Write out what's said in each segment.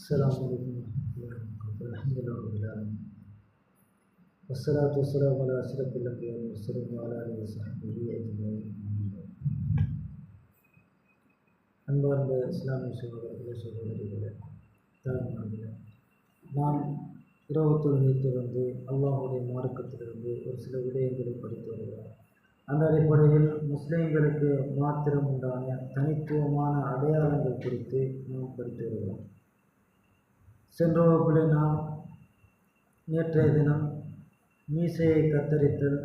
السلام عليكم ورحمة الله وبركاته. الحمد لله رب العالمين والصلاة والسلام على أشرف الأنبياء والمرسلين وعلى آله وصحبه أجمعين. அன்பார்ந்த இஸ்லாமிய சகோதரர்களே தாய்மார்களே, நாம் இரவு தொழுகையிலிருந்து அல்லாஹுடைய மார்க்கத்திலிருந்து ஒரு சில விடயங்களை படித்து வருகிறோம். அந்த அடிப்படையில் முஸ்லிம்களுக்கு மாத்திரம் உண்டான தனித்துவமான அடையாளங்கள் குறித்து நாம் படித்து வருகிறோம். சென்ற வகுப்பில் நாம் நேற்றைய தினம் மீசையை கத்தரித்தல்,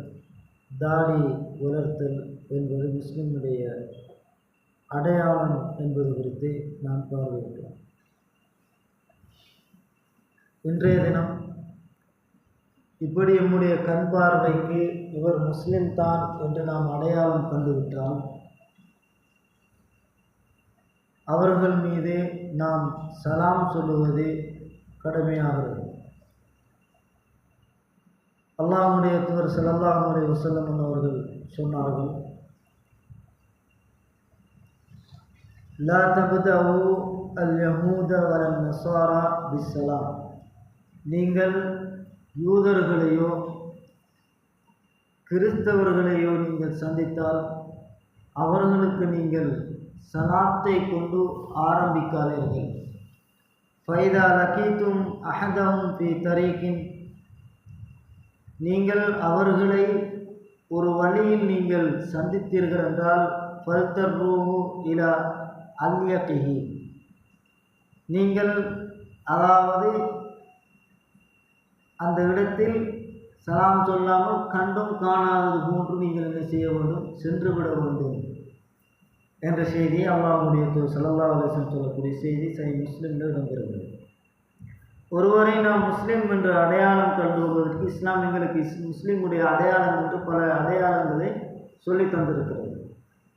தாடி வளர்த்தல் என்பது முஸ்லிமுடைய அடையாளம் என்பது குறித்து நாம் பார்வையிட்டோம். இன்றைய தினம் இப்படி நம்முடைய கண் பார்வைக்கு இவர் முஸ்லிம் தான் என்று நாம் அடையாளம் கண்டுவிட்டால் அவர்கள் மீது நாம் சலாம் சொல்லுவது கடமையாகிறது. அல்லாஹ்வுடைய தூதர் ஸல்லல்லாஹு அலைஹி வஸல்லம் அவர்கள் சொன்னார்கள், லா தப்தஉ அல்-யஹூத வலன் நஸாரா பிஸ்ஸலாம். நீங்கள் யூதர்களையோ கிறிஸ்தவர்களையோ நீங்கள் சந்தித்தால் அவர்களுக்கு நீங்கள் சலாத்தை கொண்டு ஆரம்பிக்காதீர்கள். ஃபைதா லகீதும் அஹதஹும் ஃபீ தரீகின், நீங்கள் அவர்களை ஒரு வழியில் நீங்கள் சந்தித்தீர்கள் என்றால் ஃபல்தர்ரூஹு இலா அல்யகிஹி, நீங்கள் அதாவது அந்த இடத்தில் சலாம் சொல்லாமல் கண்டும் காணாதது போன்று நீங்கள் என்ன செய்ய வேண்டும், சென்று விட வேண்டும் என்ற செய்தியை அல்லாஹ்வுடைய தூதர் ஸல்லல்லாஹு அலைஹி வஸல்லம் சொல்லக்கூடிய செய்தி சஹீஹ் முஸ்லிமில் இடம்பெறுகிறது. ஒருவரை நாம் முஸ்லீம் என்ற அடையாளம் கண்டுவதற்கு இஸ்லாம் எங்களுக்கு முஸ்லீமுடைய அடையாளம் என்று பல அடையாளங்களை சொல்லி தந்திருக்கிறது.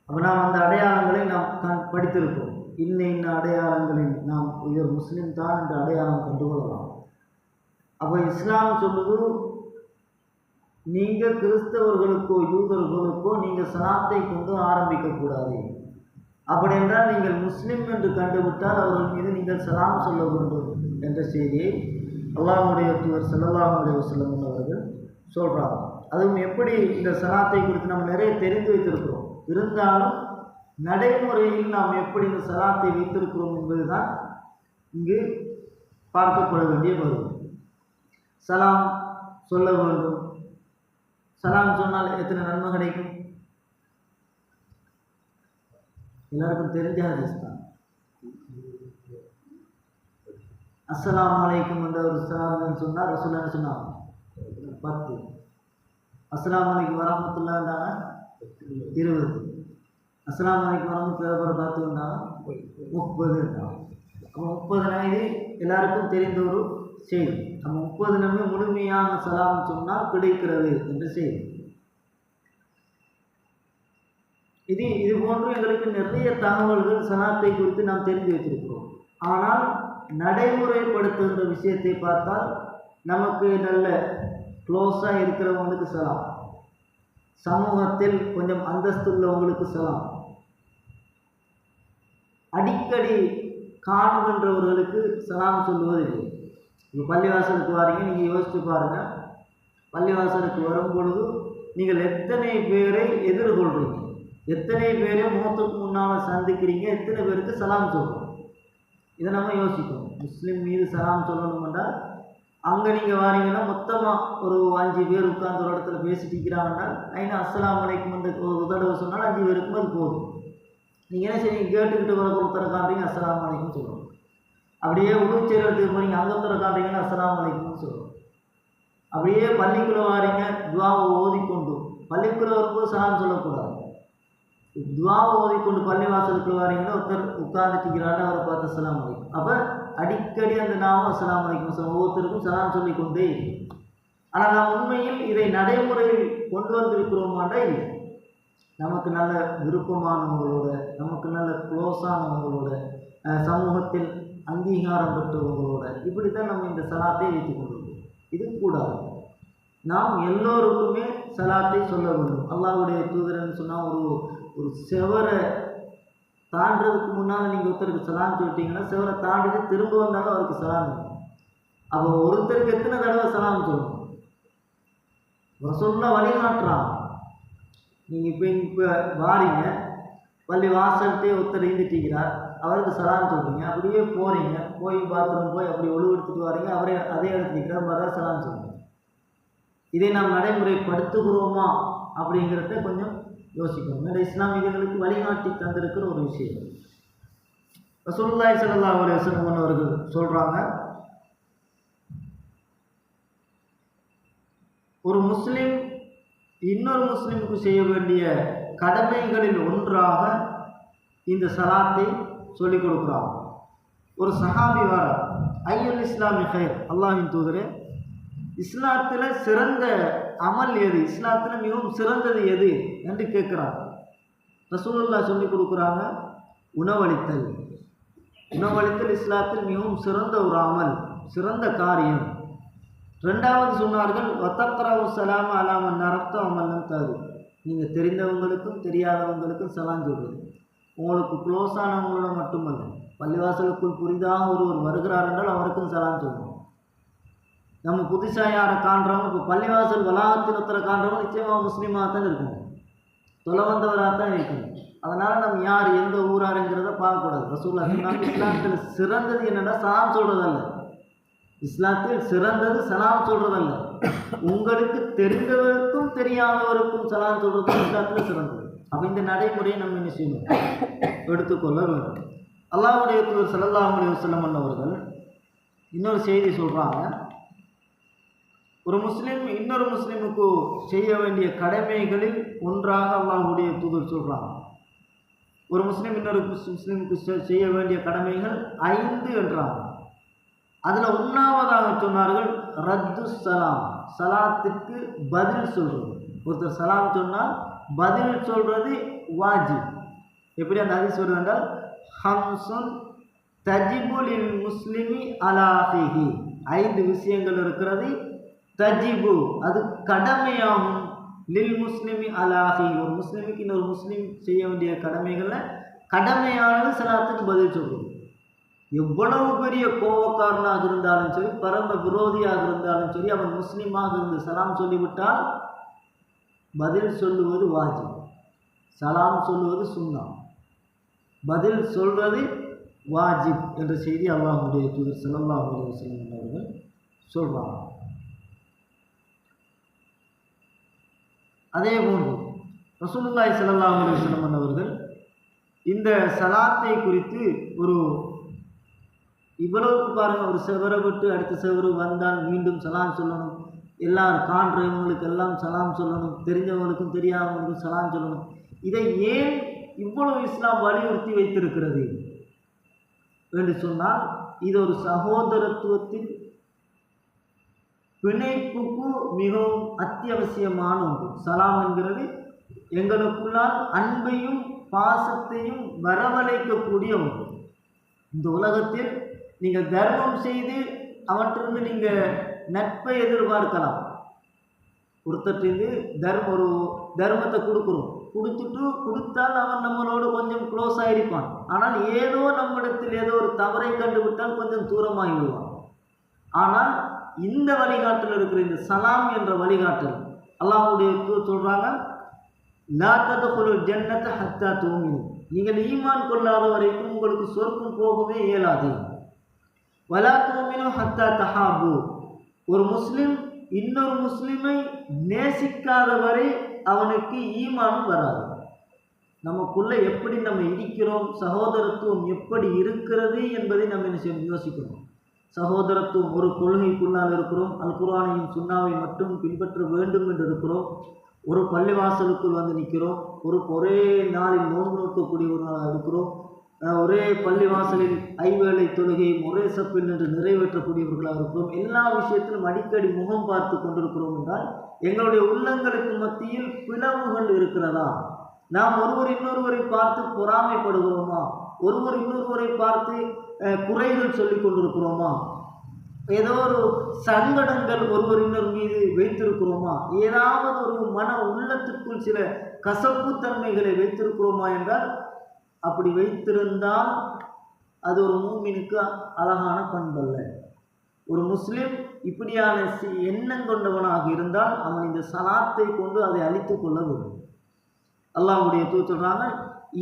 அப்போ நாம் அந்த அடையாளங்களை நாம் படித்திருக்கிறோம். இன்ன அடையாளங்களில் நாம் இவர் முஸ்லீம் தான் என்ற அடையாளம் கண்டுகொள்ளலாம். அப்போ இஸ்லாம் சொல்லுது, நீங்கள் கிறிஸ்தவர்களுக்கோ யூதர்களுக்கோ நீங்கள் சலாத்தை கொண்டு ஆரம்பிக்கக்கூடாது. அப்படி என்றால் நீங்கள் முஸ்லிம் என்று கண்டுவிட்டால் அவர்கள் மீது நீங்கள் சலாம் சொல்ல வேண்டும் என்ற செய்தியை அல்லாஹ்வுடைய தூதர் ஸல்லல்லாஹு அலைஹி வஸல்லம் அவர்கள் சொல்கிறாங்க. அதுவும் எப்படி இந்த சலாத்தை குறித்து நம்ம நிறைய தெரிந்து வைத்திருக்கிறோம், இருந்தாலும் நடைமுறையில் நாம் எப்படி இந்த சலாத்தை வைத்திருக்கிறோம் என்பதுதான் இங்கு பார்க்கப்பட வேண்டிய பகுதி. சலாம் சொல்ல வேண்டும். சலாம் சொன்னால் எத்தனை நன்மை கிடைக்கும்? எல்லாருக்கும் தெரிஞ்ச ஹதீஸ் தான். அஸ்ஸலாமு அலைக்கும் என்ற ஒரு சலாம் சொன்னால் ரசூலுல்லாஹ் சொன்னாங்க 10. அஸ்ஸலாமு அலைக்கும் வரஹ்மத்துல்லாஹ்னாங்க 20. அஸ்ஸலாமு அலைக்கும் வரஹ்மத்துல்லாஹி வபரகாத்துஹுனாங்க 30. அப்போ 30 இது எல்லாருக்கும் தெரிந்த ஒரு செய்தி. நம்ம 30 முழுமையான சலாம் சொன்னால் கிடைக்கிறது என்று செய்தி. இது போன்று எங்களுக்கு நிறைய தகவல்கள் சலாத்தை குறித்து நாம் தெரிந்து வைத்திருக்கிறோம். ஆனால் நடைமுறைப்படுத்துகின்ற விஷயத்தை பார்த்தால் நமக்கு நல்ல க்ளோஸாக இருக்கிறவங்களுக்கு சலாம், சமூகத்தில் கொஞ்சம் அந்தஸ்துள்ளவங்களுக்கு சலாம், அடிக்கடி காணுகின்றவர்களுக்கு சலாம் சொல்லுவதில்லை. இப்போ பள்ளிவாசலுக்கு வாரீங்க, நீங்கள் யோசித்து பாருங்கள். பள்ளிவாசலுக்கு வரும் பொழுது நீங்கள் எத்தனை பேரை எதிர்கொள்கிறீங்க, எத்தனை பேரை முகத்துக்கு முன்னால் சந்திக்கிறீங்க, எத்தனை பேருக்கு சலாம் சொல்கிறோம். இதை நம்ம யோசிக்கணும். முஸ்லீம் மீது சலாம் சொல்லணும் என்றால் அங்கே நீங்கள் வாரீங்கன்னா மொத்தமாக ஒரு 5 பேர் உட்கார்ந்து ஒரு இடத்துல பேசிட்டு இருக்கிறாங்கன்னா ஐநா அஸ்ஸலாமு அலைக்கும் என்ற ஒரு தடவை சொன்னால் 5 பேருக்கும் அது போதும். நீங்கள் என்ன செய்வீங்க, கேட்டுக்கிட்டு வர ஒருத்தரை காட்டுறீங்க அஸ்ஸலாமு அலைக்கும் சொல்லணும். அப்படியே உளுச்சேரத்துக்கு போகிறீங்க, அங்கே ஒருத்தரை காட்டுறீங்கன்னா அஸ்ஸலாமு அலைக்கும்னு சொல்லணும். அப்படியே பள்ளிக்குள்ளே வாரீங்க, துவாவை ஓதிக்கொண்டு பள்ளிக்குள்ளே வரும்போது சலாம் சொல்லக்கூடாது. துவாவை ஓதிக்கொண்டு பள்ளிவாசலுக்கு வாரீங்கன்னா ஒருத்தர் உட்கார்ந்துட்டிக்கிறான்னு அவரை பார்த்து அஸ்ஸலாமு அலைக்கும். அப்போ அடிக்கடி அந்த நாமம் அஸ்ஸலாமு அலைக்கும் ஒவ்வொருத்தருக்கும் சலாம் சொல்லி கொண்டே இருக்கும். ஆனால் நாம் உண்மையில் இதை நடைமுறையில் கொண்டு வந்திருக்கிறோமாண்டா இல்லை. நமக்கு நல்ல விருப்பமானவங்களோட, நமக்கு நல்ல க்ளோஸானவங்களோட, சமூகத்தில் அங்கீகாரம் பெற்றவங்களோட இப்படித்தான் நம்ம இந்த சலாத்தை வைத்துக் கொண்டிருக்கோம். இது கூடாது. நாம் எல்லோருக்குமே சலாத்தை சொல்ல வேண்டும். அல்லாஹ்வுடைய தூதர்னு சொன்னால் ஒரு செவரை தாண்டதுக்கு முன்னால் நீங்கள் ஒருத்தருக்கு சலாம் சொல்லிட்டீங்கன்னா செவரை தாண்டிட்டு திரும்ப வந்தாலும் அவருக்கு சலாம். அப்போ ஒருத்தருக்கு எத்தனை தடவை சலாம் சொல்லணும்? ரசூலுல்லாஹ் வழிகாட்டுறான். நீங்கள் இப்போ வாரீங்க, பள்ளி வாசல்கிட்டே ஒருத்தர் இருந்துட்டீங்கிறார், அவருக்கு சலாம் சொல்கிறீங்க, அப்படியே போகிறீங்க, போய் பாத்ரூம் போய் அப்படி ஒழுவு எடுத்துட்டு வரீங்க, அவரே அதே இடத்துல நிற்கிற மாதிரி சலாம் சொல்லுங்க. இதை நாம் நடைமுறைப்படுத்துகிறோமா அப்படிங்கிறத கொஞ்சம் யோசிக்கணும். இந்த இஸ்லாமியர்களுக்கு வழிகாட்டி தந்திருக்கிற ஒரு விஷயம். ரசூலுல்லாஹி ஸல்லல்லாஹு அலைஹி வஸல்லம் அவர்கள் சொல்கிறாங்க, ஒரு முஸ்லிம் இன்னொரு முஸ்லிமுக்கு செய்ய வேண்டிய கடமைகளில் ஒன்றாக இந்த சலாத்தை சொல்லிக் கொடுக்குறாங்க. ஒரு சஹாபி வார, ஐயல் இஸ்லாமி ஹைர், அல்லாஹ்வின் தூதரே, இஸ்லாத்தில் சிறந்த அமல் எது, இஸ்லாத்தில் மிகவும் சிறந்தது எது என்று கேட்குறாங்க. ரசூலுல்லாஹ் சொல்லிக் கொடுக்குறாங்க, உணவளித்தல். உணவளித்தல் இஸ்லாத்தில் மிகவும் சிறந்த ஒரு அமல், சிறந்த காரியம். ரெண்டாவது சொன்னார்கள், வத்தக்ரவு சலாம அலாமன் நரப்த அமல்லம் தரு. நீங்கள் தெரிந்தவங்களுக்கும் தெரியாதவங்களுக்கும் சலாம் சொல்வது. உங்களுக்கு க்ளோஸானவங்களோட மட்டுமல்ல, பள்ளிவாசலுக்குள் புரிதாக ஒருவர் வருகிறார் என்றால் அவருக்கும் சலாம் சொல்லணும். நம்ம புதுசாக யாரை காண்றோம், இப்போ பள்ளிவாசல் வளாகத்தில் ஒருத்தரை காண்றோம், நிச்சயமாக முஸ்லீமாக தான் இருக்கணும், தொலை வந்தவராக தான் இருக்கணும். அதனால் நம்ம யார் எந்த ஊராருங்கிறத பார்க்கக்கூடாது. ரசூலுல்லாஹ் சொன்னாங்க, இஸ்லாத்தில் சிறந்தது என்னென்னா சலாம் சொல்கிறதல்ல. இஸ்லாத்தில் சிறந்தது சலாம் சொல்கிறதல்ல, உங்களுக்கு தெரிந்தவருக்கும் தெரியாதவருக்கும் சலாம் சொல்கிறது இஸ்லாத்தில் சிறந்தது. அப்போ இந்த நடைமுறையை நம்ம என்ன செய்யணும், எடுத்துக்கொள்ள வேண்டும். அல்லாஹ்வுடைய தூதர் ஸல்லல்லாஹு அலைஹி வஸல்லம் அவர்கள் இன்னொரு செய்தி சொல்கிறாங்க, ஒரு முஸ்லீம் இன்னொரு முஸ்லீமுக்கு செய்ய வேண்டிய கடமைகளில் ஒன்றாக அல்லாஹ்வுடைய தூதர் சொல்கிறாங்க. ஒரு முஸ்லீம் இன்னொரு முஸ்லீமுக்கு செய்ய வேண்டிய கடமைகள் 5 என்றாங்க. அதில் 1வதாக சொன்னார்கள், ரத்து சலாம், சலாத்துக்கு பதில் சொல்கிறது. ஒருத்தர் சலாம் சொன்னால் பதில் சொல்கிறது வாஜிப். எப்படி அந்த ஹதீஸ் வருது என்றால், ஹம்சுன் தஜிபுலில் முஸ்லிமி அலாஹிஹி, 5 விஷயங்கள் இருக்கிறது. தஜிபு, அது கடமையாகும். லில் முஸ்லிமி அலாஹி, ஒரு முஸ்லிமுக்கு இன்னொரு முஸ்லீம் செய்ய வேண்டிய கடமைகளில் கடமையானது சலாத்துக்கு பதில் சொல்கிறது. எவ்வளவு பெரிய கோபக்காரனாக இருந்தாலும் சரி, பரம விரோதியாக இருந்தாலும் சரி, அவன் முஸ்லீமாக இருந்து சலாம் சொல்லிவிட்டால் பதில் சொல்லுவது வாஜிப், சலாம் சொல்லுவது சுன்னா, பதில் சொல்வது வாஜிப் என்ற செய்தி அல்லாஹ்வுடைய தூதர் ஸல்லல்லாஹு அலைஹி வஸல்லம் அவர்கள் சொல்கிறாங்க. அதே போன்று ரசூலுல்லாஹி ஸல்லல்லாஹு அலைஹி வஸல்லம் அவர்கள் இந்த சலாத்தை குறித்து ஒரு இவ்வளவுக்கு பாருங்கள், ஒரு செவரை விட்டு அடுத்த செவரு வந்தால் மீண்டும் சலாம் சொல்லணும், எல்லாரும் காண்றவங்களுக்கு எல்லாம் சலாம் சொல்லணும், தெரிஞ்சவங்களுக்கும் தெரியாதவங்களுக்கும் சலாம் சொல்லணும். இதை ஏன் இவ்வளவு இஸ்லாம் வலியுறுத்தி வைத்திருக்கிறது என்று சொன்னால், இது ஒரு சகோதரத்துவத்தின் பிணைப்புக்கு மிகவும் அத்தியாவசியமான ஒன்று. சலாம் என்கிறது எங்களுக்குள்ளால் அன்பையும் பாசத்தையும் வரவழைக்கக்கூடிய ஒன்று. இந்த உலகத்தில் நீங்கள் தர்மம் செய்து அவற்றிலிருந்து நீங்கள் நட்பை எதிர்பார்க்கலாம். ஒருத்தர்கிட்ட ஒரு தர்மத்தை கொடுத்தால் அவன் நம்மளோடு கொஞ்சம் க்ளோஸாக இருப்பான். ஆனால் ஏதோ நம்மிடத்தில் ஏதோ ஒரு தவறை கண்டுவிட்டால் கொஞ்சம் தூரமாகி விடுவான். ஆனால் இந்த வழிகாட்டில் இருக்கிற இந்த சலாம் என்ற வழிகாட்டல் அல்லாஹ்வுடைய சொல்கிறாங்க, லா தத்குலுல் ஜன்னத ஹத்தா துமினு, நீங்கள் ஈமான் கொள்ளாத வரைக்கும் உங்களுக்கு சொர்க்கம் போகவே இயலாது. வலா துமினு ஹத்தா தஹாபு, ஒரு முஸ்லிம் இன்னொரு முஸ்லிமை நேசிக்காத வரை அவனுக்கு ஈமான் வராது. நமக்குள்ளே எப்படி நம்ம இருக்கிறோம், சகோதரத்துவம் எப்படி இருக்கிறது என்பதை நம்ம என்ன யோசிக்கணும். சகோதரத்துவம் ஒரு கொள்கைக்குள்ளால் இருக்கிறோம், அல் குர்ஆனையும் சுன்னாவை மட்டும் பின்பற்ற வேண்டும் என்று இருக்கிறோம். ஒரு பள்ளிவாசலுக்குள் வந்து நிற்கிறோம், ஒரே நாளில் நோன்பு நோக்கக்கூடியவர்களாக இருக்கிறோம், ஒரே பள்ளிவாசலில் ஐவேளை தொழுகை ஒரே சப்பில் நின்று நிறைவேற்றக்கூடியவர்களாக இருக்கிறோம். எல்லா விஷயத்திலும் அடிக்கடி முகம் பார்த்து கொண்டிருக்கிறோம் என்றால் எங்களுடைய உள்ளங்களுக்கு மத்தியில் பிளவுகள் இருக்கிறதா? நாம் ஒருவர் இன்னொருவரை பார்த்து பொறாமைப்படுகிறோமா? ஒருவர் இன்னொருவரை பார்த்து குறைகள் சொல்லிக் கொண்டிருக்கிறோமா? ஏதோ ஒரு சங்கடங்கள் ஒருவர் இன்னொரு மீது வைத்திருக்கிறோமா? ஏதாவது ஒரு மன உள்ளத்திற்குள் சில கசப்புத்தன்மைகளை வைத்திருக்கிறோமா என்றால் அப்படி வைத்திருந்தால் அது ஒரு மூமினுக்கு அழகான பண்பல்ல. ஒரு முஸ்லிம் இப்படியான எண்ணம் கொண்டவனாக இருந்தால் அவன் இந்த சலாத்தை கொண்டு அதை அழித்து கொள்ள வேண்டும். அல்லாஹ்வுடைய தூதர் சொல்றாங்க,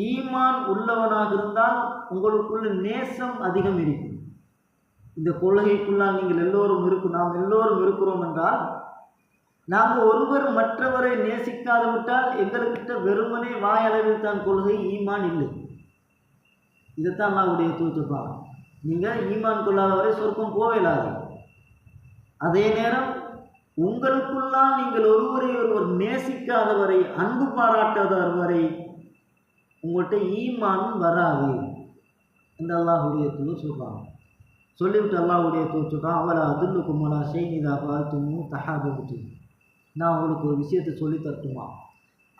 ஈமான் உள்ளவனாக இருந்தால் உங்களுக்குள்ள நேசம் அதிகம் இருக்கும். இந்த கொள்கைக்குள்ளால் நீங்கள் எல்லோரும் நாம் எல்லோரும் இருக்கிறோம் என்றால், நாங்கள் ஒருவர் மற்றவரை நேசிக்காது விட்டால் எங்களுக்கிட்ட வெறுமனே வாயளவில் தான் கொள்கை, ஈமான் இல்லை. இதைத்தான் அல்லாஹ்வுடைய தூதர் சொல்றாங்க. நீங்கள் ஈமான் கொள்ளாதவரை சொர்க்கம் போகலாது. அதே நேரம் உங்களுக்குள்ளால் நீங்கள் ஒருவரை ஒருவர் நேசிக்காதவரை, அன்பு பாராட்டாதவரை உங்கள்கிட்ட ஈமானும் வராது என்று அல்லாஹ்வுடைய தூதர் சொல்றாங்க. சொல்லிவிட்டு அல்லாஹ்வுடைய தூதர் சொல்றான், அவளை அதுல்லுக்கும் அலா ஷைஇதா ஃபஅல்துமூஹு தஹாபப்தும். நான் உங்களுக்கு ஒரு விஷயத்தை சொல்லி தரட்டுமா,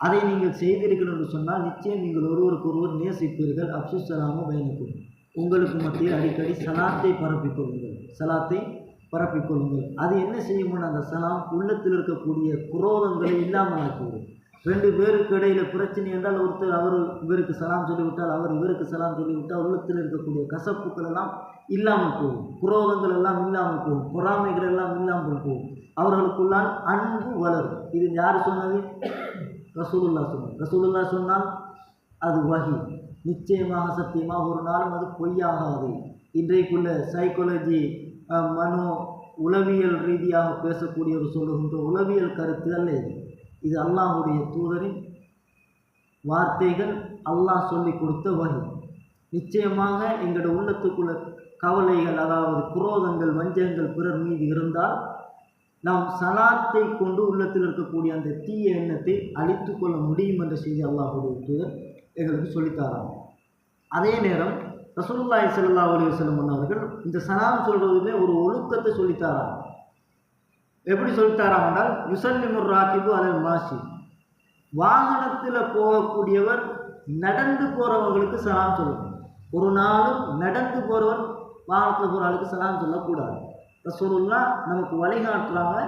அதை நீங்கள் செய்தீர்கள் என்று சொன்னால் நிச்சயம் நீங்கள் ஒருவருக்கு ஒருவர் நேசிப்பீர்கள். அப்சுஸ்ஸலாமு பைனக்கும். உங்களுக்கு மத்தியில் அடிக்கடி சலாத்தை பரப்பிக்கொள்ளுங்கள், சலாத்தை பரப்பிக்கொள்ளுங்கள். அது என்ன செய்யும்னு, அந்த சலாம் உள்ளத்தில் இருக்கக்கூடிய குரோதங்களை இல்லாமல் ஆக்கிவிடும். ரெண்டு பேருக்கு இடையில் பிரச்சனை என்றால் ஒருத்தர் இவருக்கு சலாம் சொல்லிவிட்டால் அவர் இவருக்கு சலாம் சொல்லிவிட்டால் உள்ளத்தில் இருக்கக்கூடிய கசப்புக்கள் எல்லாம் இல்லாமல் போகும், குரோதங்கள் எல்லாம் இல்லாமல் போகும், பொறாமைகள் எல்லாம் இல்லாமல் போகும். அவர்களுக்குள்ளால் அன்பு வளரும். இது யார் சொன்னது? ரசூலுல்லாஹ் சொன்னது. ரசூலுல்லாஹ் சொன்னால் அது வஹி. நிச்சயமாக சத்தியமாக ஒரு நாளும் அது பொய்யாகாது. இன்றைக்குள்ள சைக்காலஜி மனோ உளவியல் ரீதியாக பேசக்கூடிய ஒரு சொல்லுகின்ற உளவியல் கருத்து அல்ல இது. இது அல்லாஹ்வுடைய தூதரின் வார்த்தைகள், அல்லாஹ் சொல்லி கொடுத்த வகை. நிச்சயமாக எங்களுடைய உள்ளத்துக்குள்ள கவலைகள், அதாவது குரோதங்கள், வஞ்சகங்கள் பிறர் மீது இருந்தால் நாம் சலாத்தை கொண்டு உள்ளத்தில் இருக்கக்கூடிய அந்த தீய எண்ணத்தை அழித்து கொள்ள முடியும் என்ற செய்தி அல்லாஹ்வுடைய தூதர் எங்களுக்கு சொல்லித்தாராங்க. அதே நேரம் ரசூலுல்லாஹி ஸல்லல்லாஹு அலைஹி வஸல்லம் அவர்கள் இந்த சலாம் சொல்வதிலே ஒரு ஒழுக்கத்தை சொல்லித்தாராங்க. எப்படி சொல்லித்தாராங்க என்றால், யுசல்லிமுர் ராகிபு அலல் மாஷி. வாகனத்தில் போகக்கூடியவர் நடந்து போகிறவங்களுக்கு சலாம் சொல்லணும். ஒரு நாளும் நடந்து போகிறவர் வாகனத்தில் போகிற ஆளுக்கு சலாம் சொல்லக்கூடாது. ரசூலுல்லாஹ் நமக்கு வழிகாட்டுறாங்க,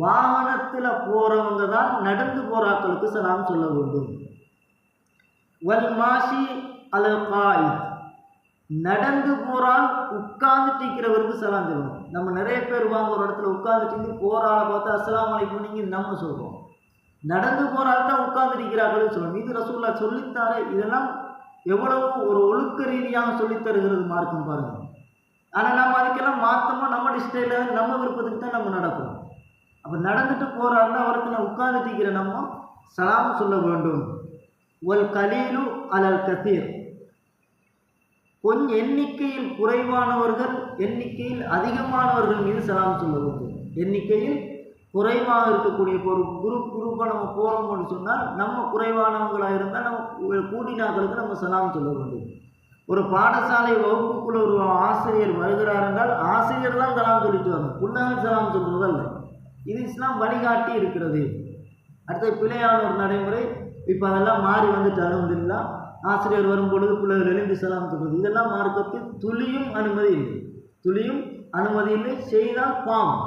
வாகனத்தில் போகிறவங்க தான் நடந்து போகிற ஆட்களுக்கு சலாம் சொல்ல வேண்டும். வல் மாஷி அலல் காயித். நடந்து போகிறால் உட்கார்ந்துட்டு இருக்கிறவருக்கு சலாம் சொல்லணும். நம்ம நிறைய பேர் வாங்க ஒரு இடத்துல உட்கார்ந்துட்டு போகிற ஆளை பார்த்தா அஸ்ஸலாமு அலைக்கும் நீங்கள் நம்ம சொல்கிறோம். நடந்து போகிறால் தான் உட்கார்ந்து இருக்கிறார்கள் சொல்லணும். இது ரசூலுல்லாஹ் சொல்லித்தார. இதெல்லாம் எவ்வளவு ஒரு ஒழுக்க ரீதியாக சொல்லித்தருகிறது மார்க்கம் பாருங்கள். ஆனால் நம்ம அதுக்கெல்லாம் மாற்றமாக நம்ம ஸ்டைலில் நம்ம விருப்பத்துக்கு தான் நம்ம நடக்கிறோம். அப்போ நடந்துட்டு போகிறாருன்னா அவருக்கு நான் உட்கார்ந்துட்டு இருக்கிற நம்ம சலாம் சொல்ல வேண்டும். ஒல் கலீலு அலல் கதீர். கொஞ்சம் எண்ணிக்கையில் குறைவானவர்கள் எண்ணிக்கையில் அதிகமானவர்கள் மீது சலாம் சொல்ல வேண்டும். எண்ணிக்கையில் குறைவாக இருக்கக்கூடிய ஒரு குரூப்பாக நம்ம போகிறோம்னு சொன்னால், நம்ம குறைவானவங்களாக இருந்தால் நம்ம கூட்டினாக்களுக்கு நம்ம சலாம் சொல்ல வேண்டும். ஒரு பாடசாலை வகுப்புக்குள்ள ஒரு ஆசிரியர் வருகிறார் என்றால் ஆசிரியர் தான் சலாம் சொல்லிட்டு வரணும், புள்ளங்கள் சலாம் சொல்றதல்ல. இது இஸ்லாம் வழிகாட்டி இருக்கிறது. அடுத்த பிழையான ஒரு நடைமுறை, இப்போ அதெல்லாம் மாறி வந்துட்டு அனுமதில்லா. ஆசிரியர் வரும்பொழுது பிள்ளைகள் எழுந்து சலாம் சொல்றது, இதெல்லாம் மார்க்கத்தில் துளியும் அனுமதி இல்லை, துளியும் அனுமதி இல்லை. செய்தால் பாவம்,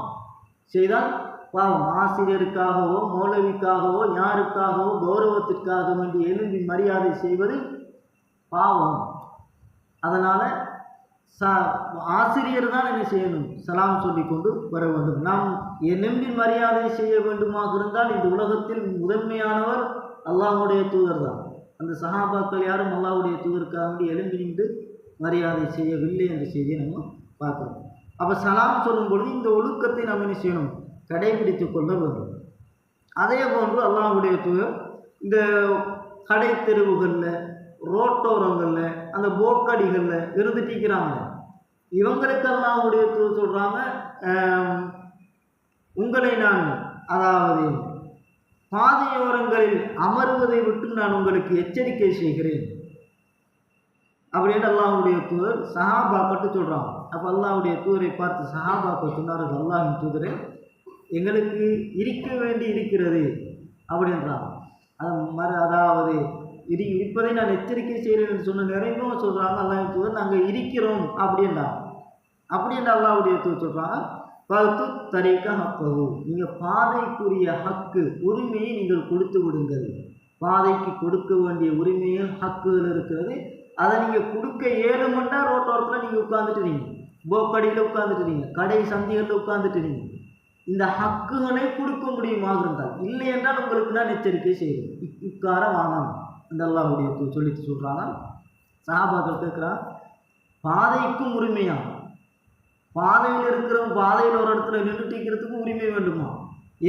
செய்தால் பாவம். ஆசிரியருக்காகவோ மௌலவிக்காகவோ யாருக்காகவோ கௌரவத்திற்காக வேண்டி எழுந்தி மரியாதை செய்வது பாவம். அதனால் ஆசிரியர் தான் என்ன செய்யணும், சலாம் சொல்லி கொண்டு வர வேண்டும். நாம் எழும்பி மரியாதை செய்ய வேண்டுமாக இருந்தால் இந்த உலகத்தில் முதன்மையானவர் அல்லாஹ்வுடைய தூதர் தான். அந்த சஹாபாக்கள் யாரும் அல்லாஹ்வுடைய தூதருக்காக வேண்டி எழும்பி நின்று மரியாதை செய்யவில்லை என்ற செய்தியை நம்ம பார்க்குறோம். அப்போ சலாம் சொல்லும் பொழுது இந்த ஒழுக்கத்தை நாம் என்ன செய்யணும், கடைபிடித்து கொள்ள வேண்டும். அதே போன்று அல்லாஹ்வுடைய தூதர் இந்த கடை தெருவுகளில், ரோட்டோரங்களில், அந்த போக்கடிகளில் இருந்துட்டிருக்கிறாங்க. இவங்களுக்கு அல்லாஹ்வுடைய தூதர் சொல்கிறாங்க, உங்களை நான் அதாவது பாதையோரங்களில் அமர்வதை விட்டு நான் உங்களுக்கு எச்சரிக்கை செய்கிறேன் அப்படின்னு அல்லாஹ்வுடைய தூதர் சஹாபாக்கிட்ட சொல்கிறாங்க. அப்போ அல்லாஹ்வுடைய தூதரை பார்த்து சஹாபாக்கள் சொன்னார்கள், அல்லாஹ்வின் தூதரே எங்களுக்கு இருக்க வேண்டி இருக்கிறது அப்படின்றாங்க. அதாவது இருப்பதை நான் எச்சரிக்கை செய்கிறேன் என்று சொன்ன நிறைவும் சொல்கிறாங்க. அல்லாஹ்வின் தூதர் நாங்கள் இருக்கிறோம் அப்படின்றாங்க. அப்படி என்று அல்லாஹ்வுடைய தூதர் சொல்கிறாங்க, பார்த்து தரிக்க ஹக்கவு, நீங்கள் பாதைக்குரிய ஹக்கு உரிமையை நீங்கள் கொடுத்து விடுங்கள். பாதைக்கு கொடுக்க வேண்டிய உரிமைகள் ஹக்குகள் இருக்கிறது. அதை நீங்கள் கொடுக்க ஏழுமெண்டா ரோட்டோரத்தில் நீங்கள் உட்காந்துட்டுறீங்க, போக்கடியில் உட்காந்துட்டுறீங்க, கடை சந்திகளில் உட்காந்துட்டுறீங்க. இந்த ஹக்குகளை கொடுக்க முடியுமாக இருந்தால், இல்லை என்றால் உங்களுக்கு நான் எச்சரிக்கை செய்கிறேன், இக்கார வாங்கலாம் அந்த அல்லாஹ்வுடைய சொல்லிட்டு சொல்கிறாங்க. சஹாபாக்கள் கேட்குறான், பாதைக்கும் உரிமையா? பாதையில் இருக்கிறவங்க பாதையில் ஒரு இடத்துல நின்றுட்டிக்கிறதுக்கு உரிமை வேண்டுமா?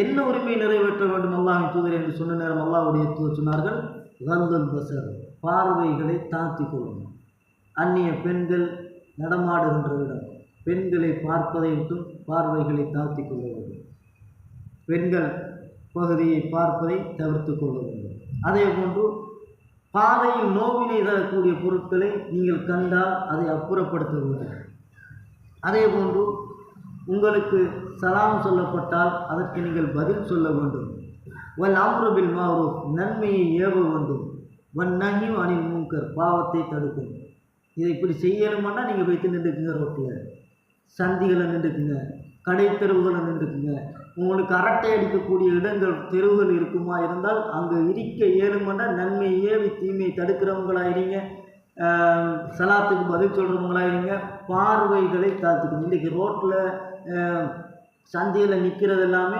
என்ன உரிமை நிறைவேற்ற வேண்டும் அல்லாஹ்வின் தூதர் என்று சொன்ன நேரம் அல்லாஹ்வுடைய தூதர் சொன்னார்கள், கல்துல் பஸர், பார்வைகளை தாழ்த்தி கொள்ளணும். அந்நிய பெண்கள் நடமாடுகின்ற இடம், பெண்களை பார்ப்பதை விட்டும் பார்வைகளை தாழ்த்தி கொள்ள வேண்டும். பெண்கள் பகுதியை பார்ப்பதை தவிர்த்து கொள்ள வேண்டும். அதே போன்று பாதையில் நோவினை தரக்கூடிய பொருட்களை நீங்கள் கண்டால் அதை அப்புறப்படுத்த வேண்டும். அதே போன்று உங்களுக்கு சலாம் சொல்லப்பட்டால் அதற்கு நீங்கள் பதில் சொல்ல வேண்டும். வல் அம்ரு பில் மஅரூஃப், நன்மையை ஏவ வேண்டும். வன் நஹ்யு அனில் முன்கர், பாவத்தை தடுக்கும். இதை இப்படி செய்யணுமானா நீங்கள் வைத்து நின்றுக்குங்க, ரோட்டில் சந்திகளை நின்றுக்குங்க, கடை தெருவுகளை நின்றுக்குங்க. உங்களுக்கு அரட்டை அடிக்கக்கூடிய இடங்கள் தெருவுகள் இருக்குமா இருந்தால் அங்கே இருக்க ஏழுமண்டா நன்மை ஏவி தீமையை தடுக்கிறவங்களாயிருங்க, சலாத்துக்கு பதில் சொல்கிறவங்களாயிருங்க. பார்வைகளை தாழ்த்துக்கணும். இன்றைக்கி ரோட்டில் சந்தையில் நிற்கிறது எல்லாமே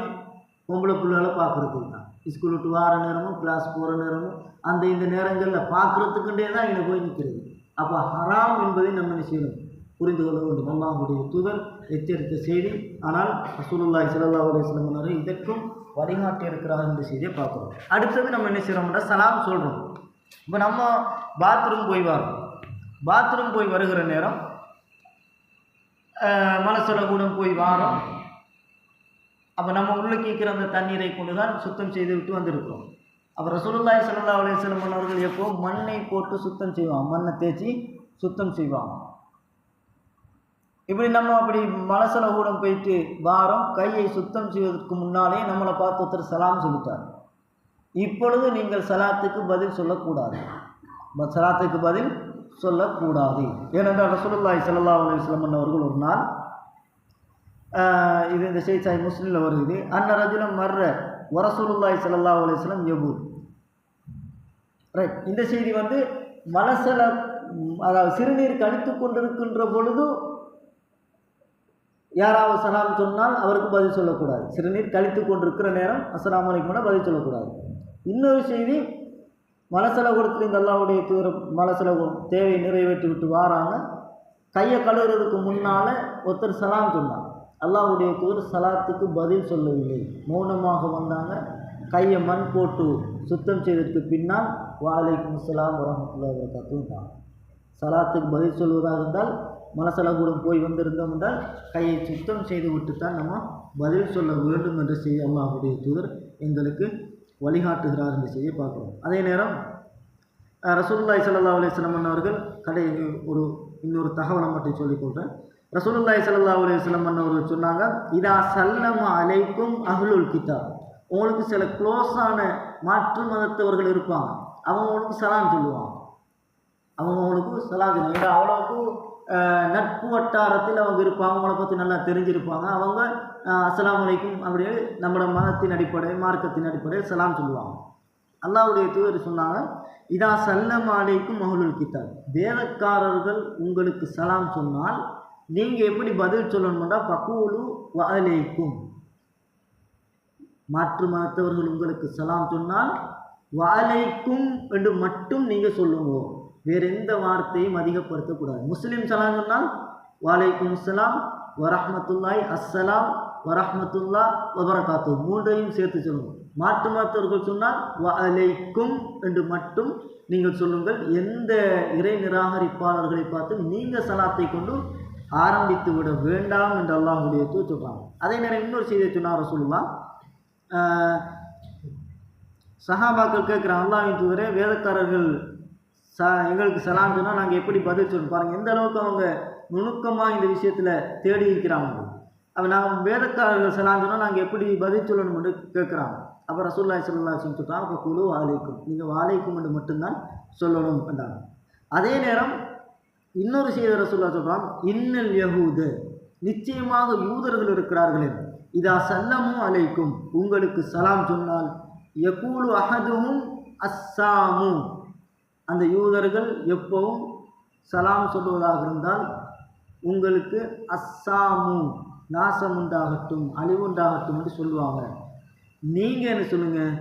பொம்பளை பிள்ளைகளை பார்க்குறதுக்கு தான். ஸ்கூல் விட்டு வார நேரமும் கிளாஸ் போகிற நேரமும் அந்த இந்த நேரங்களில் பார்க்குறதுக்குண்டே தான் இங்கே போய் நிற்கிறது. அப்போ ஹராம் என்பதை நம்ம செய்யணும், புரிந்து கொள்ள வேண்டும். அல்லாஹ்வுடைய தூதர் எச்சரித்த செய்தி. ஆனால் ரசூலுல்லாஹி ஸல்லல்லாஹு அலைஹி வஸல்லம் இதற்கும் வழிகாட்டி இருக்கிறார் என்ற செய்தியை பார்க்குறோம். அடுத்தது நம்ம என்ன செய்கிறோம்னா சலாம் சொல்கிறோம். இப்போ நம்ம பாத்ரூம் போய் வரோம், பாத்ரூம் போய் வருகிற நேரம் மலசலகூடம் போய் வாரோம். அப்போ நம்ம உள்ளே கேட்குற அந்த தண்ணீரை கொண்டு தான் சுத்தம் செய்து விட்டு வந்திருக்கிறோம். அப்போ ரசூலுல்லாஹி ஸல்லல்லாஹு அலைஹி வஸல்லம் அவர்கள் எப்போ மண்ணை போட்டு சுத்தம் செய்வாங்க, மண்ணை தேய்ச்சி சுத்தம் செய்வாங்க. இப்படி நம்ம அப்படி மலசலகூடம் போயிட்டு வாரம் கையை சுத்தம் செய்வதற்கு முன்னாலே நம்மளை பார்த்து ஒருத்தர் சலாம் சொல்லிட்டார். இப்பொழுது நீங்கள் சலாத்துக்கு பதில் சொல்லக்கூடாது, சலாத்துக்கு பதில் சொல்லக்கூடாது. ஏனென்றால் ரசூலுல்லாஹி ஸல்லல்லாஹு அலைஹி வஸல்லம் அவர்கள் ஒரு நாள், இது இந்த செய்தி சாய் முஸ்லிமில் வருது, அன்ன ரஜுலம் மர்ற வரசூலுல்லாஹி ஸல்லல்லாஹு அலைஹி வஸல்லம் யபூல். ரைட், இந்த செய்தி வந்து மலசல, அதாவது சிறுநீர் கழித்து கொண்டிருக்கின்ற பொழுது யாராவது சலாம் சொன்னால் அவருக்கு பதில் சொல்லக்கூடாது. சிறுநீர் கழித்து கொண்டிருக்கிற நேரம் அஸ்ஸலாமு அலைக்கும் பதில் சொல்லக்கூடாது. இன்னொரு செய்தி, மலசலகுடத்தில் இந்த அல்லாஹ்வுடைய தூதர் மலசலகுடம் தேவையை நிறைவேற்றி விட்டு வாராங்க. கையை கழுவுறதுக்கு முன்னால் ஒருத்தர் சலாம் சொன்னாங்க. அல்லாஹ்வுடைய தூதர் சலாத்துக்கு பதில் சொல்லவில்லை, மௌனமாக வந்தாங்க. கையை மண் போட்டு சுத்தம் செய்ததற்கு பின்னால் வலைக்கும் அஸ்ஸலாம் வரஹ்மத்துல்லாஹி வபரகாத்துஹு. சலாத்துக்கு பதில் சொல்வதாக இருந்தால் மலசலகூடம் போய் வந்திருந்தோம் என்றால் கையை சுத்தம் செய்து விட்டு தான் நம்ம பதில் சொல்ல வேண்டும் என்று செய்தி அல்லாஹ்வுடைய தூதர் எங்களுக்கு வழிகாட்டுகிறார் என்று செய்தியை பார்க்குறோம். அதே நேரம் ரசூலுல்லாஹி ஸல்லல்லாஹு அலைஹி வஸல்லம் அவர்கள் இன்னொரு தகவலை மட்டும் சொல்லிக்கொள்கிறேன். ரசூலுல்லாஹி ஸல்லல்லாஹு அலைஹி வஸல்லம் அவர்கள் சொன்னாங்க, இதா சல்லம அலைக்கும் அஹ்லுல் கிதாப், உங்களுக்கு சில க்ளோஸான மாற்று மதத்தவர்கள் இருப்பாங்க, அவங்களுக்கு சலாம் சொல்லுவாங்க, அவங்களுக்கு சலாம் சொல்லுவாங்க. அவ்வளோக்கு நட்பு வட்டாரத்தில் அவங்க இருப்பாங்க, அவங்கள பற்றி நல்லா தெரிஞ்சிருப்பாங்க. அவங்க அஸ்ஸலாமு அலைக்கும் அப்படியே நம்மளோட மதத்தின் அடிப்படையில் மார்க்கத்தின் அடிப்படையில் சலாம் சொல்லுவாங்க. அல்லாஹ்வுடைய தூதர் சொன்னாங்க, இதா சல்லம அலைக்கும் அஹ்லுல் கிதாப், வேதக்காரர்கள் உங்களுக்கு சலாம் சொன்னால் நீங்கள் எப்படி பதில் சொல்லணும்னா ஃபகூலு வஅலைக்கும், மாற்று மதத்தவர்கள் உங்களுக்கு சலாம் சொன்னால் வஅலைக்கும் என்று மட்டும் நீங்கள் சொல்லுங்க, வேறு எந்த வார்த்தையும் அதிகப்படுத்தக்கூடாது. முஸ்லீம் சலாம் சொன்னால் வலைக்கும் அஸ்ஸலாம் வரஹ்மத்துல்லாஹி, அஸ்ஸலாம் வரஹ்மத்துல்லாஹ் வபரகாத்துஹு, மூன்றையும் சேர்த்து சொல்லுங்கள். மாற்று மதத்தவர்கள் சொன்னால் வஅலைக்கும் என்று மட்டும் நீங்கள் சொல்லுங்கள். எந்த இறை நிராகரிப்பாளர்களை பார்த்து நீங்கள் சலாத்தை கொண்டு ஆரம்பித்து விட வேண்டாம் என்று அல்லாஹ்வுடைய தூதர் சொல்கிறாங்க. அதே நேரம் இன்னொரு செய்தியை சொன்னார் ரசூலுல்லாஹ், சஹாபாக்கள் கேட்குறாங்க, அல்லாஹ்வின் தூதரே வேதக்காரர்கள் எங்களுக்கு சலாம் சொன்னால் நாங்கள் எப்படி பதில் சொல்லணும்? பாருங்கள் எந்த அளவுக்கு அவங்க நுணுக்கமாக இந்த விஷயத்தில் தேடி இருக்கிறாங்க. அப்போ நாங்கள் வேதக்காரர்கள் சலாம் சொன்னால் நாங்கள் எப்படி பதில் சொல்லணும் என்று கேட்குறாங்க. அப்போ ரசூலுல்லாஹி ஸல்லல்லாஹு அலைஹி வஸல்லம் சொல்கிறாங்க, அப்போ குலு வலைக்கும், நீங்கள் வலைக்கும் என்று மட்டும்தான் சொல்லணும் என்றாங்க. அதே நேரம் இன்னொரு செய்தி ரசூலுல்லாஹ் சொல்கிறாங்க, இன்னல் யஹூது, நிச்சயமாக யூதர்கள் இருக்கிறார்களே, இதா சல்லமு அலைக்கும், உங்களுக்கு சலாம் சொன்னால் யகூலு அஹதுஹும் அஸ்ஸாமு, அந்த யூதர்கள் எப்பவும் சலாம் சொல்லுவதாக இருந்தால் உங்களுக்கு அஸ்ஸாமு, நாசம் உண்டாகட்டும், அழிவுண்டாகட்டும் என்று சொல்லுவாங்க. நீங்கள் என்ன சொல்லுங்கள்,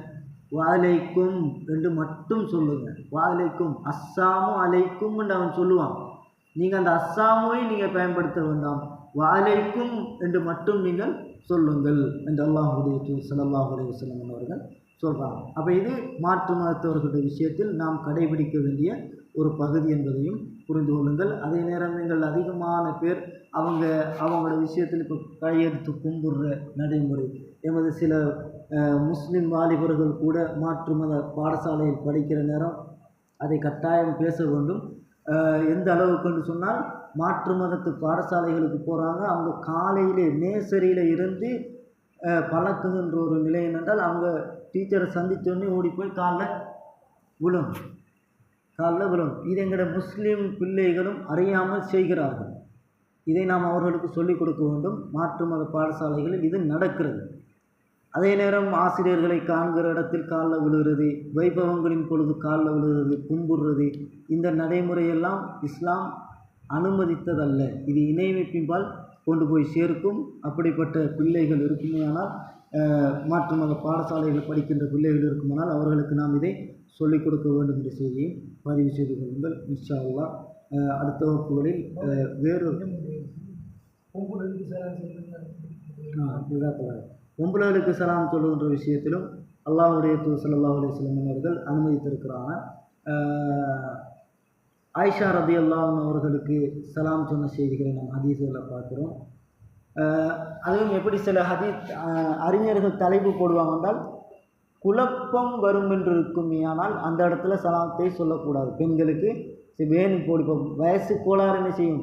வாலைக்கும் என்று மட்டும் சொல்லுங்கள். வாலைக்கும், அஸ்ஸாமு அலைக்கும் என்று அவன் சொல்லுவான். நீங்கள் அந்த அஸ்ஸாமுவை நீங்கள் பயன்படுத்த வேண்டாம், வாலைக்கும் என்று மட்டும் நீங்கள் சொல்லுங்கள் என்று அல்லாஹ்வுடைய தூதர் ஸல்லல்லாஹு அலைஹி வஸல்லம் அவர்கள் சொல்கிறாங்க. அப்போ இது மாற்று மதத்தவர்களுடைய விஷயத்தில் நாம் கடைபிடிக்க வேண்டிய ஒரு பகுதி என்பதையும் புரிந்து கொள்ளுங்கள். அதே நேரம் நீங்கள் அதிகமான பேர் அவங்களோட விஷயத்தில் இப்போ கையெடுத்து கும்பிடுற நடைமுறை, எமது சில முஸ்லீம் வாலிபர்கள் கூட மாற்று மத பாடசாலையில் படிக்கிற நேரம் அதை கட்டாயம் பேச வேண்டும். எந்த அளவுக்குன்னு சொன்னால், மாற்று மதத்து பாடசாலைகளுக்கு போகிறாங்க, அவங்க காலையிலே நேசரியில் இருந்து பழக்குகின்ற ஒரு நிலை என்னென்றால், அவங்க டீச்சரை சந்தித்தோடனே ஓடி போய் காலில் விழும். இது எங்களோட முஸ்லீம் பிள்ளைகளும் அறியாமல் செய்கிறார்கள். இதை நாம் அவர்களுக்கு சொல்லிக் கொடுக்க வேண்டும். மாற்று மத பாடசாலைகளில் இது நடக்கிறது. அதே நேரம் ஆசிரியர்களை காண்கிற இடத்தில் காலில் விழுகிறது, வைபவங்களின் பொழுது காலில் விழுகிறது, கும்பிடுறது, இந்த நடைமுறையெல்லாம் இஸ்லாம் அனுமதித்ததல்ல. இது இணை வைப்பின்பால் கொண்டு போய் சேர்க்கும். அப்படிப்பட்ட பிள்ளைகள் இருக்குமேயானால், மாற்று மத பாடசாலைகள் படிக்கின்ற பிள்ளைகள் இருக்குமானால் அவர்களுக்கு நாம் இதை சொல்லிக் கொடுக்க வேண்டும் என்ற செய்தியை பதிவு செய்து கொள்ளுங்கள். இன்ஷா அல்லாஹ் அடுத்த வகுப்புகளில் வேறொரு பொம்பளைகளுக்கு சலாம் சொல்லுகின்ற விஷயத்திலும் அல்லாஹ்வுடைய தூதர் ஸல்லல்லாஹு அலைஹி வஸல்லம் அவர்கள் அனுமதித்திருக்கிறாங்க. ஆயிஷா ரலியல்லாஹு அன்ஹா அவர்களுக்கு சலாம் சொன்ன செய்திகளை நாம் ஹதீஸ்களில் பார்க்குறோம். அதுவும் எப்படி சில அறிஞர்கள் தலைப்பு போடுவாங்க என்றால், குழப்பம் வரும் என்று இருக்குமே, ஆனால் அந்த இடத்துல சலாத்தை சொல்லக்கூடாது. பெண்களுக்கு வேணும் போடுப்போம், வயசு கோளாறு என்ன செய்யும்,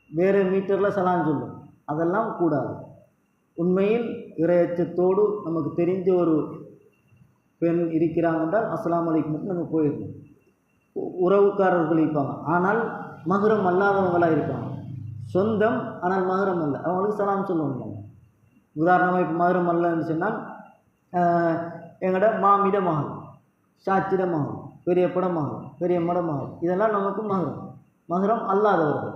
வேறு மீட்டரில் சலாம் சொல்லும், அதெல்லாம் கூடாது. உண்மையில் இறையச்சத்தோடு நமக்கு தெரிஞ்ச ஒரு பெண் இருக்கிறாங்க என்றால் அஸ்ஸலாமு அலைக்கும் மட்டும் நம்ம போயிருக்கோம். உறவுக்காரர்கள் இருப்பாங்க, ஆனால் மஹ்ரம் அல்லாதவங்களாக இருப்பாங்க. சொந்தம் ஆனால் மஹ்ரம் அல்ல, அவங்களுக்கு சலாம் சொல்லணும். உதாரணமாக இப்போ மஹ்ரம் அல்லன்னு சொன்னால், எங்களோட மாமிட மகள், சாச்சிட மகள், பெரியப்பட மகள், பெரியம்மட மகள், இதெல்லாம் நமக்கு மஹ்ரம் அல்லாதவர்கள்.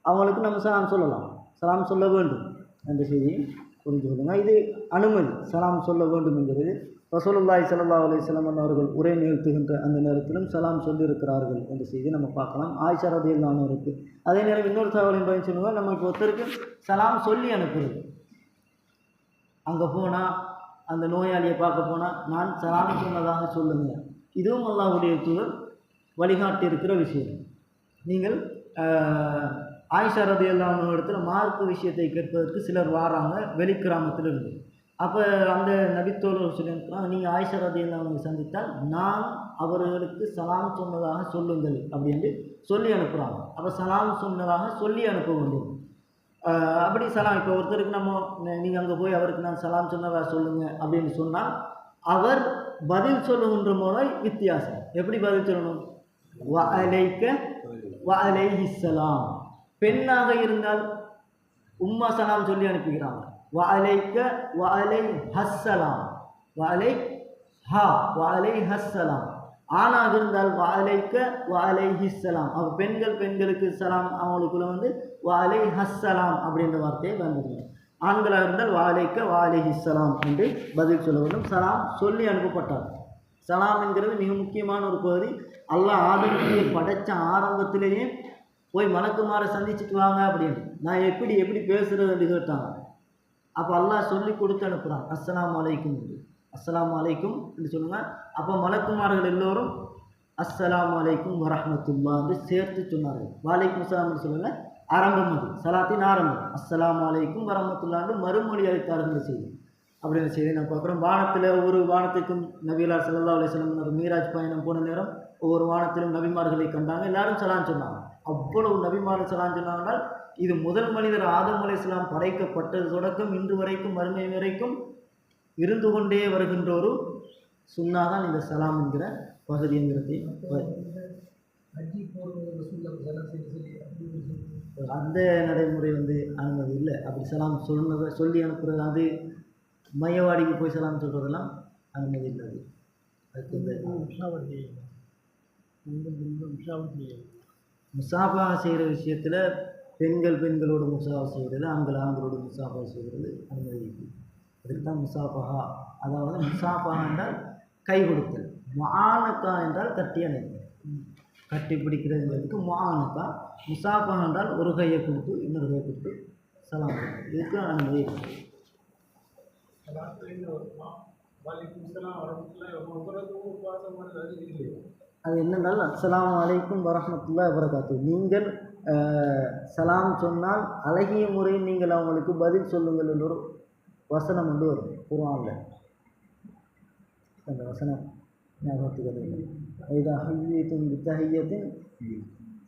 அவங்களுக்கு நம்ம சலாம் சொல்லலாம், சலாம் சொல்ல வேண்டும் என்ற செய்தியை புரிந்து கொள்ளுங்கள். இது அனுமதி, சலாம் சொல்ல வேண்டும் என்கிறது. ரசூலுல்லாஹி ஸல்லல்லாஹு அலைஹி வஸல்லம் அவர்கள் உரை நிகழ்த்துகின்ற அந்த நேரத்திலும் சலாம் சொல்லியிருக்கிறார்கள் என்ற செய்தியை நம்ம பார்க்கலாம். ஆயிஷா ரலியல்லாஹு அன்ஹா அவருக்கு. அதே நேரம் இன்னொரு தகவலையும் பயன் சொல்லுவாங்க, நம்ம இப்போ ஒருத்தருக்கு சலாம் சொல்லி அனுப்புறது. அங்கே போனால், அந்த நோயாளியை பார்க்க போனால், நான் சலாம் சொன்னதாக சொல்லுங்கள். இதுவும் அல்லாஹ்வுடைய தூதர் வழிகாட்டி இருக்கிற விஷயம். நீங்கள் ஆயிஷா ரலியல்லாஹு அன்ஹா இடத்துல மார்க்க விஷயத்தை கேட்பதற்கு சிலர் வாராங்க வெளிக்கிராமத்தில் இருந்து. அப்போ அந்த நபித்தோழர் சொல்லியிருக்கிறாங்க, நீங்கள் ஆயிஷா ரலியல்லாஹு அன்ஹா சந்தித்தால் நான் அவர்களுக்கு சலாம் சொன்னதாக சொல்லுங்கள் அப்படின்னு சொல்லி அனுப்புகிறாங்க. அப்போ சலாம் சொன்னதாக சொல்லி அனுப்ப வேண்டும். அப்படி சலாம், இப்போ ஒருத்தருக்கு நீங்கள் அங்கே போய் அவருக்கு நான் சலாம் சொன்னதாக சொல்லுங்கள் அப்படின்னு சொன்னால், அவர் பதில் சொல்லுகின்ற முறை வித்தியாசம். எப்படி பதில் சொல்லணும்? வஅலைக்க வஅலைஹிஸ்ஸலாம். பெண்ணாக இருந்தால் உம்மா சலாம் சொல்லி அனுப்புகிறாங்க, வஅலைக்க வஅலைஹஸ்ஸலாம், வஅலைஹஸ்ஸலாம். ஆணாக இருந்தால் வஅலைக்க வஅலைஹிஸ்ஸலாம். அப்போ பெண்களுக்கு சலாம், அவங்களுக்குள்ள வஅலைஹஸ்ஸலாம் அப்படின்ற வார்த்தையை பயன்படுத்தணும். ஆண்களாக இருந்தால் வஅலைக்க வஅலைஹிஸ்ஸலாம் என்று பதில் சொல்ல வேண்டும். சலாம் சொல்லி அனுப்பப்பட்டார். சலாம் என்கிறது மிக முக்கியமான ஒரு பகுதி. அல்லாஹ் ஆதமுக்கு படைச்ச ஆரம்பத்திலேயே போய் மலக்குமாரை சந்திச்சுட்டு வாங்க அப்படின்னு, நான் எப்படி பேசுகிறதுன்னு கேட்டாங்க. அப்போ அல்லாஹ் சொல்லி கொடுத்து அனுப்புகிறான், அஸ்ஸலாமு அலைக்கும் என்று. அஸ்ஸலாமு அலைக்கும் என்று சொல்லுங்கள். அப்போ மலக்குமார்கள் எல்லோரும் அஸ்ஸலாமு அலைக்கும் வரஹ்மத்துல்லாஹ் என்று சேர்த்து சொன்னார்கள். வலைக்கும் அஸ்ஸலாம் என்று சொல்லுங்கள், ஆரம்பம் அது, சலாத்தின் ஆரம்பம். அஸ்ஸலாமு அலைக்கும் வரஹ்மத்துல்லாஹ் என்று மறுமொழி அளித்தார்கள் செய்தி. அப்படின்ற செய்தி நான் பார்க்குறோம். வானத்தில் ஒவ்வொரு வானத்துக்கும் நபிகளார் ஸல்லல்லாஹு அலைஹி வஸல்லம் மீராஜ் பயணம் போன நேரம் ஒவ்வொரு வானத்திலும் நபிமார்களை கண்டாங்க. எல்லாரும் சலாம் சொன்னாங்க. அவ்வளவு நபிமார்கள் சலாம் சொன்னாங்கன்னா, இது முதல் மனிதர் ஆதம் அலைஹிஸ்ஸலாம் படைக்கப்பட்டது தொடக்கம் இன்று வரைக்கும் மறுமை வரைக்கும் இருந்து கொண்டே வருகின்ற ஒரு சுன்னா தான் இந்த சலாம் என்கிற பகுதி என்கிறதை. அந்த நடைமுறை அனுமதி இல்லை. அப்படி சலாம் சொல்லி அனுப்புறது, அது மையவாடிக்கு போய் சலாம் சொல்கிறதெல்லாம் அனுமதி இல்லை. அதுக்கு முசாபா செய்கிற விஷயத்தில் பெண்கள் பெண்களோடு முசாபா செய்கிறது, ஆண்கள் ஆண்களோடு முசாபா செய்கிறது அனுமதி இருக்குது. அதுக்கு தான் முசாபஹா. அதாவது முசாபஹா என்றால் கை கொடுத்தல், முஆனகா என்றால் கட்டி அணைத்தல். கட்டி பிடிக்கிறதுங்கிறதுக்கு முஆனகா. முசாபஹா என்றால் ஒரு கையை கொடுத்து இன்னொரு கையை கொடுத்து சலாம் கொடுத்து, இதுக்கு அனுமதி இருக்குது. அது என்னென்னால் அஸ்ஸலாமு அலைக்கும் வரஹ்மத்துல்லாஹி வபரகாத்துஹு. நீங்கள் சலாம் சொன்னால் அழகிய முறையில் நீங்கள் அவங்களுக்கு பதில் சொல்லுங்கள் என்ற ஒரு வசனம் வந்து வரும் குர்ஆனில். அந்த வசனம் ஞாபகத்துக்கு இதா ஹய்யிதும் பித்தஹிய்யத்தின்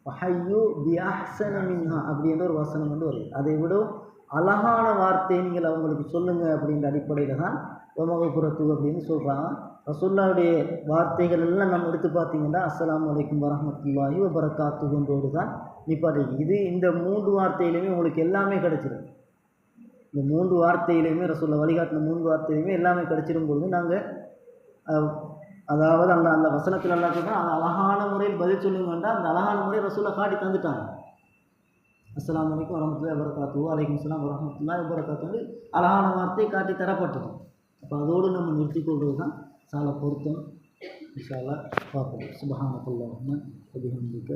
ஃபஹய்யு பிஅஹ்ஸன மின்ஹா அப்படின்ற ஒரு வசனம் வந்து வருது. அதை விட அழகான வார்த்தையை நீங்கள் அவங்களுக்கு சொல்லுங்கள் அப்படின்ற அடிப்படையில் தான் ஒமகபுரத்து அப்படின்னு சொல்கிறாங்க. ரசூலுல்லாஹ்வுடைய வார்த்தைகள் எல்லாம் நம்ம எடுத்து பார்த்தீங்கன்னா அஸ்ஸலாமு அலைக்கும் வரஹ்மத்துல்லாஹி வபரகாத்துஹுன்றோடு தான் நிப்பாட்டி. இது இந்த 3 வார்த்தையிலையுமே உங்களுக்கு எல்லாமே கிடச்சிடும். இந்த 3 வார்த்தையிலையுமே ரசூலுல்லாஹ் வழிகாட்டின 3 வார்த்தையிலையுமே எல்லாமே கிடச்சிடும் பொழுது நாங்கள் அதாவது அந்த வசனத்தில் எல்லாம் சொல்கிறோம், அது அழகான முறையில் பதில் சொல்லுங்கன்னா அந்த அழகான முறையை ரசூலுல்லாஹ் காட்டி தந்துட்டாங்க. அஸ்ஸலாமு அலைக்கும் வரஹ்மத்துல்லாஹி வபரகாத்துஹு, அலைக்கும் ஸலாம் வரஹ்மத்துல்லாஹி வபரகாத்துஹு அழகான வார்த்தையை காட்டி தரப்பட்டது. அப்போ அதோடு நம்ம நிறுத்திக் கொள்வது தான் சால பொருத்தம். இன்ஷா அல்லாஹ் பார்ப்போம். சுப்ஹானல்லாஹி வ பிஹம்திஹி.